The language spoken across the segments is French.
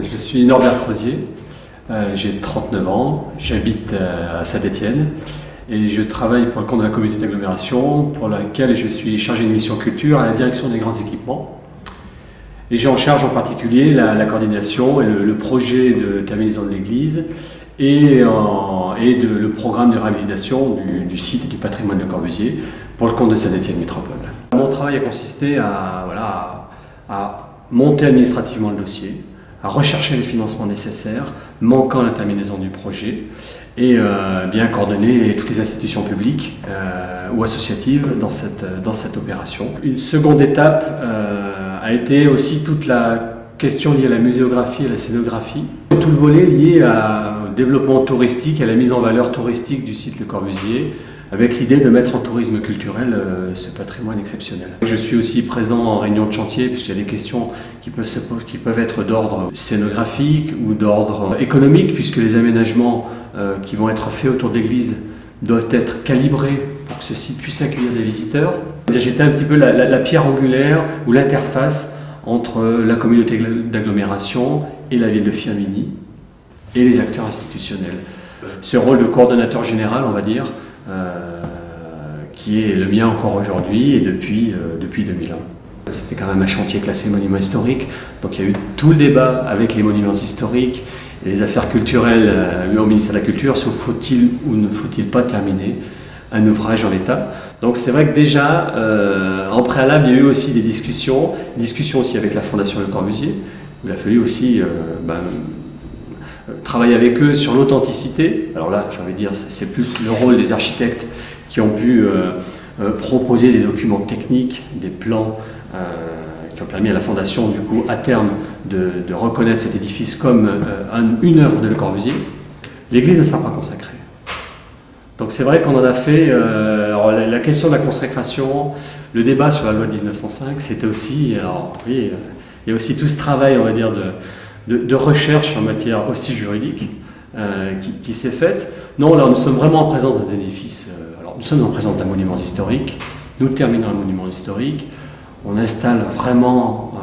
Je suis Norbert Crozier, j'ai 39 ans, j'habite à Saint-Étienne et je travaille pour le compte de la communauté d'agglomération pour laquelle je suis chargé de mission culture à la direction des grands équipements. Et j'ai en charge en particulier la coordination et le projet de terminaison de l'église et le programme de réhabilitation du site et du patrimoine de Corbusier pour le compte de Saint-Étienne Métropole. Mon travail a consisté à monter administrativement le dossier, à rechercher les financements nécessaires, manquant la terminaison du projet, et bien coordonner toutes les institutions publiques ou associatives dans cette opération. Une seconde étape a été aussi toute la question liée à la muséographie et à la scénographie. Tout le volet lié au développement touristique et à la mise en valeur touristique du site Le Corbusier, avec l'idée de mettre en tourisme culturel ce patrimoine exceptionnel. Je suis aussi présent en réunion de chantier puisqu'il y a des questions qui peuvent être d'ordre scénographique ou d'ordre économique, puisque les aménagements qui vont être faits autour de l'église doivent être calibrés pour que ce site puisse accueillir des visiteurs. J'étais un petit peu la pierre angulaire ou l'interface entre la communauté d'agglomération et la ville de Firminy et les acteurs institutionnels. Ce rôle de coordonnateur général, on va dire, qui est le mien encore aujourd'hui et depuis 2001. C'était quand même un chantier classé monument historique, donc il y a eu tout le débat avec les monuments historiques et les affaires culturelles au ministère de la Culture sur faut-il ou ne faut-il pas terminer un ouvrage en l'état. Donc c'est vrai que déjà, en préalable, il y a eu aussi des discussions aussi avec la Fondation Le Corbusier, où il a fallu aussi travailler avec eux sur l'authenticité. Alors là, j'ai envie de dire, c'est plus le rôle des architectes qui ont pu proposer des documents techniques, des plans qui ont permis à la Fondation, du coup, à terme, de reconnaître cet édifice comme une œuvre de Le Corbusier. L'église ne sera pas consacrée. Donc c'est vrai qu'on en a fait, alors la question de la consécration, le débat sur la loi de 1905, c'était aussi, alors oui, il y a aussi tout ce travail, on va dire, de recherche en matière aussi juridique qui s'est faite. Non, là nous sommes vraiment en présence d'un édifice, alors nous sommes en présence d'un monument historique, nous terminons un monument historique, on installe vraiment,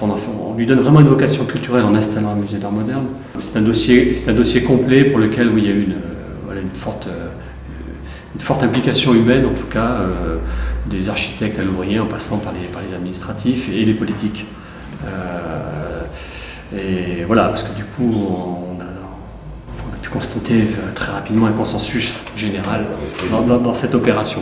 on lui donne vraiment une vocation culturelle en installant un musée d'art moderne. C'est un dossier complet pour lequel oui, il y a eu une forte implication humaine, en tout cas, des architectes à l'ouvrier, en passant par les administratifs et les politiques. Et voilà, parce que du coup, on a pu constater très rapidement un consensus général dans cette opération.